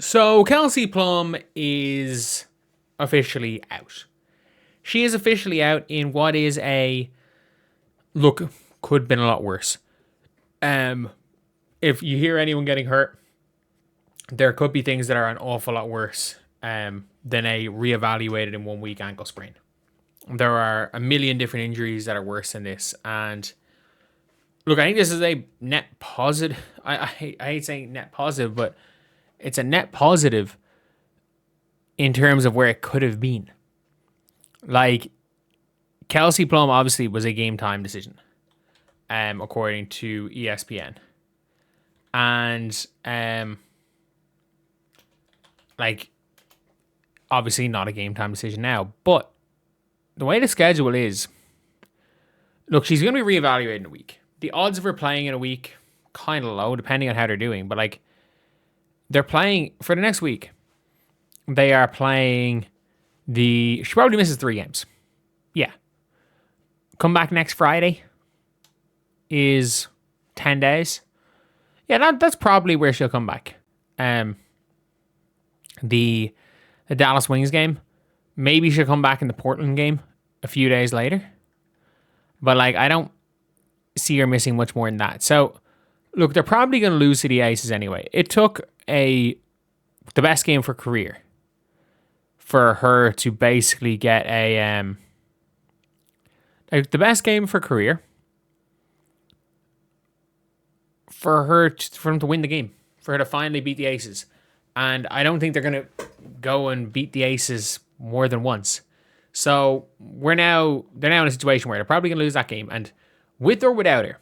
So Kelsey Plum is officially out. She is officially out in what is a look, could have been a lot worse. Um, if you hear anyone getting hurt, there could be things that are an awful lot worse than a reevaluated in 1 week ankle sprain. There are a million different injuries that are worse than this, and look, I think this is a net positive. I hate saying net positive, but it's a net positive in terms of where it could have been. Like, Kelsey Plum obviously was a game time decision, according to ESPN. And, like, obviously not a game time decision now. But the way the schedule is, look, she's going to be reevaluated in a week. The odds of her playing in a week, kind of low, depending on how they're doing. But, like, they're playing for the next week. They are playing she probably misses 3 games. Yeah. Come back next Friday is 10 days. Yeah, that's probably where she'll come back. The Dallas Wings game, maybe she'll come back in the Portland game a few days later. But, like, I don't see her missing much more than that. So, look, they're probably going to lose to the Aces anyway. It took the best game for career for her to basically get the best game for career for them to win the game, for her to finally beat the Aces. And I don't think they're going to go and beat the Aces more than once. So they're now in a situation where they're probably going to lose that game. And with or without her,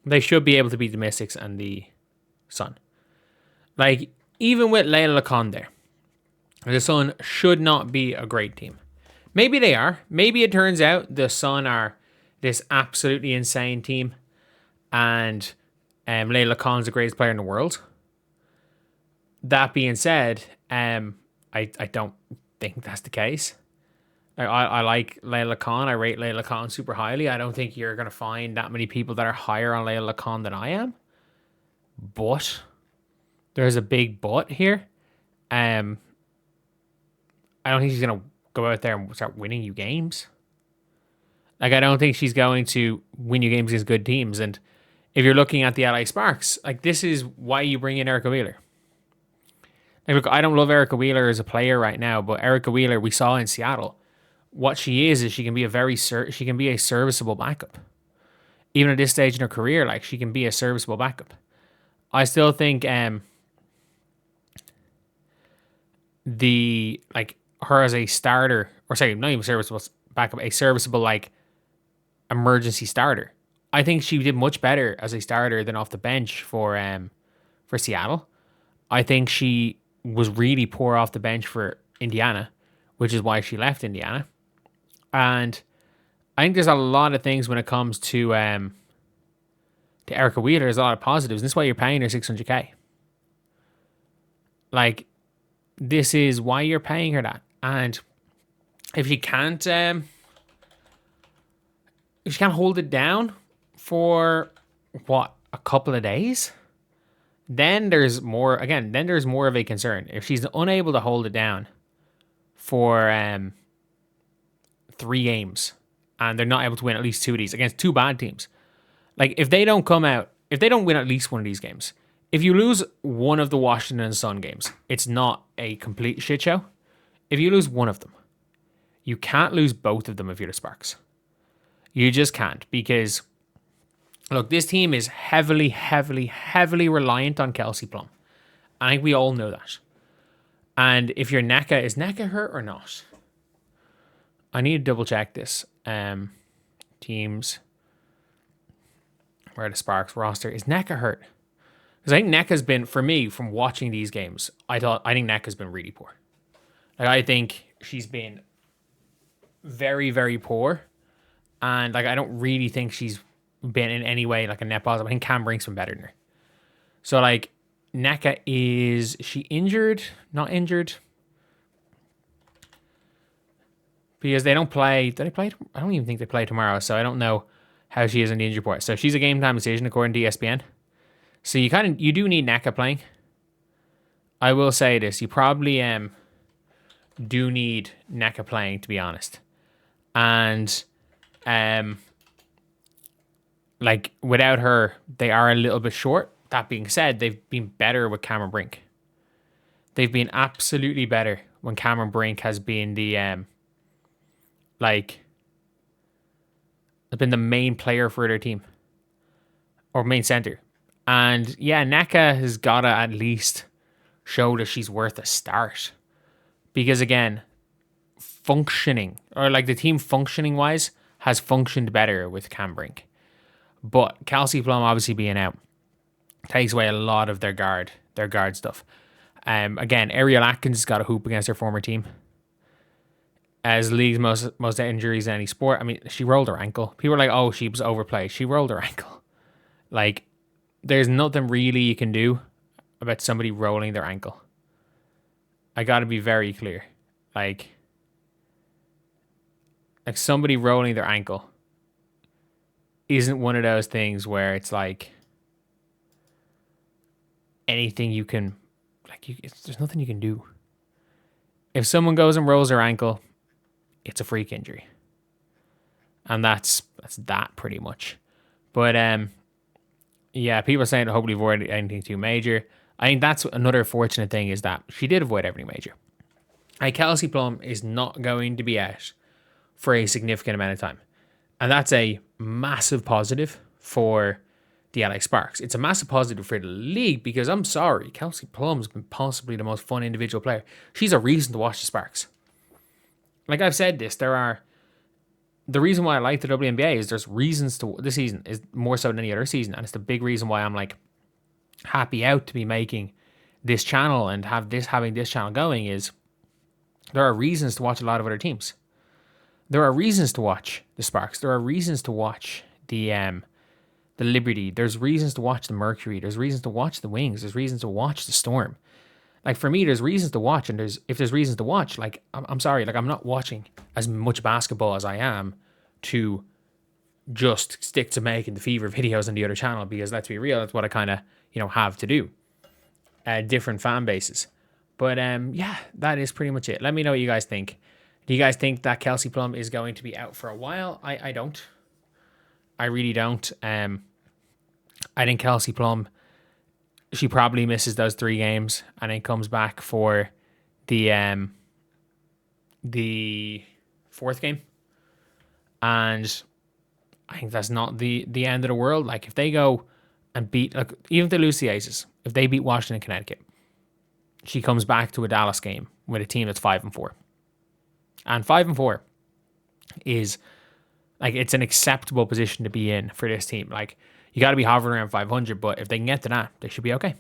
they should be able to beat the Mystics and the Sun. Like, even with Layla LeCon there, the Sun should not be a great team. Maybe they are. Maybe it turns out the Sun are this absolutely insane team and Layla LeCon's the greatest player in the world. That being said, I don't think that's the case. I like Layla LeCon. I rate Layla LeCon super highly. I don't think you're going to find that many people that are higher on Layla LeCon than I am. But there's a big but here. I don't think she's going to go out there and start winning you games. Like, I don't think she's going to win you games against good teams. And if you're looking at the LA Sparks, like, this is why you bring in Erica Wheeler. Like, look, I don't love Erica Wheeler as a player right now, but Erica Wheeler, we saw in Seattle, what she is she can be a serviceable backup. Even at this stage in her career, like, she can be a serviceable backup. I still think her as a starter, or sorry, not even serviceable backup, a serviceable, like, emergency starter. I think she did much better as a starter than off the bench for Seattle. I think she was really poor off the bench for Indiana, which is why she left Indiana. And I think there's a lot of things when it comes to Erica Wheeler. There's a lot of positives. And this is why you're paying her $600K. Like, this is why you're paying her that. And if you can't hold it down for a couple of days, then there's more of a concern. If she's unable to hold it down for 3 games and they're not able to win at least 2 of these against 2 bad teams, like, if they don't win at least 1 of these games, if you lose one of the Washington Sun games, it's not a complete shit show. If you lose one of them, you can't lose both of them if you're the Sparks. You just can't, because, look, this team is heavily, heavily, heavily reliant on Kelsey Plum. I think we all know that. And if you're NECA, is NECA hurt or not? I need to double check this. Teams. Where are the Sparks roster? Is NECA hurt? Because I think NECA's been, for me, from watching these games, I think NECA's been really poor. Like, I think she's been very, very poor. And, like, I don't really think she's been in any way like a net positive. I think Cam Brink's been better than her. So, like, NECA, is she injured? Not injured? Because they don't play. Do they play? I don't even think they play tomorrow. So I don't know how she is in the injury report. So she's a game time decision according to ESPN. So you do need NECA playing. I will say this: you probably do need Nneka playing, to be honest, and um like without her, they are a little bit short. That being said, they've been better with Cameron Brink. They've been absolutely better when Cameron Brink has been like has been the main player for their team or main center. And yeah, Nneka has gotta at least show that she's worth a start. Because again, functioning or like the team functioning wise has functioned better with Cam Brink. But Kelsey Plum obviously being out takes away a lot of their guard stuff. Again, Ariel Atkins has got a hoop against her former team. As league's most injuries in any sport. I mean, she rolled her ankle. People are like, oh, she was overplayed. She rolled her ankle. Like, there's nothing really you can do about somebody rolling their ankle. I got to be very clear. Like somebody rolling their ankle isn't one of those things where it's like anything you can, there's nothing you can do. If someone goes and rolls their ankle, it's a freak injury. And that's that pretty much. But yeah, people are saying to hopefully avoid anything too major. I think that's another fortunate thing is that she did avoid everything major. Kelsey Plum is not going to be out for a significant amount of time. And that's a massive positive for the LA Sparks. It's a massive positive for the league because I'm sorry, Kelsey Plum's been possibly the most fun individual player. She's a reason to watch the Sparks. Like I've said this, the reason why I like the WNBA is there's reasons to, this season is more so than any other season. And it's the big reason why I'm like happy out to be making this channel and having this channel going is there are reasons to watch a lot of other teams. There are reasons to watch the Sparks. There are reasons to watch the Liberty. There's reasons to watch the Mercury. There's reasons to watch the Wings. There's reasons to watch the Storm. Like for me, there's reasons to watch, and if there's reasons to watch, like I'm sorry, like I'm not watching as much basketball as I am to just stick to making the Fever videos on the other channel because let's be real, that's what I kind of have to do. Different fan bases, but yeah, that is pretty much it. Let me know what you guys think. Do you guys think that Kelsey Plum is going to be out for a while? I don't. I really don't. I think Kelsey Plum, she probably misses those 3 games and then comes back for the 4th game. And I think that's not the end of the world. Like if they go and beat, like even if they lose the Aces, if they beat Washington and Connecticut, she comes back to a Dallas game with a team that's 5-4. And 5-4 is like it's an acceptable position to be in for this team. Like you got to be hovering around 500, but if they can get to that, they should be okay.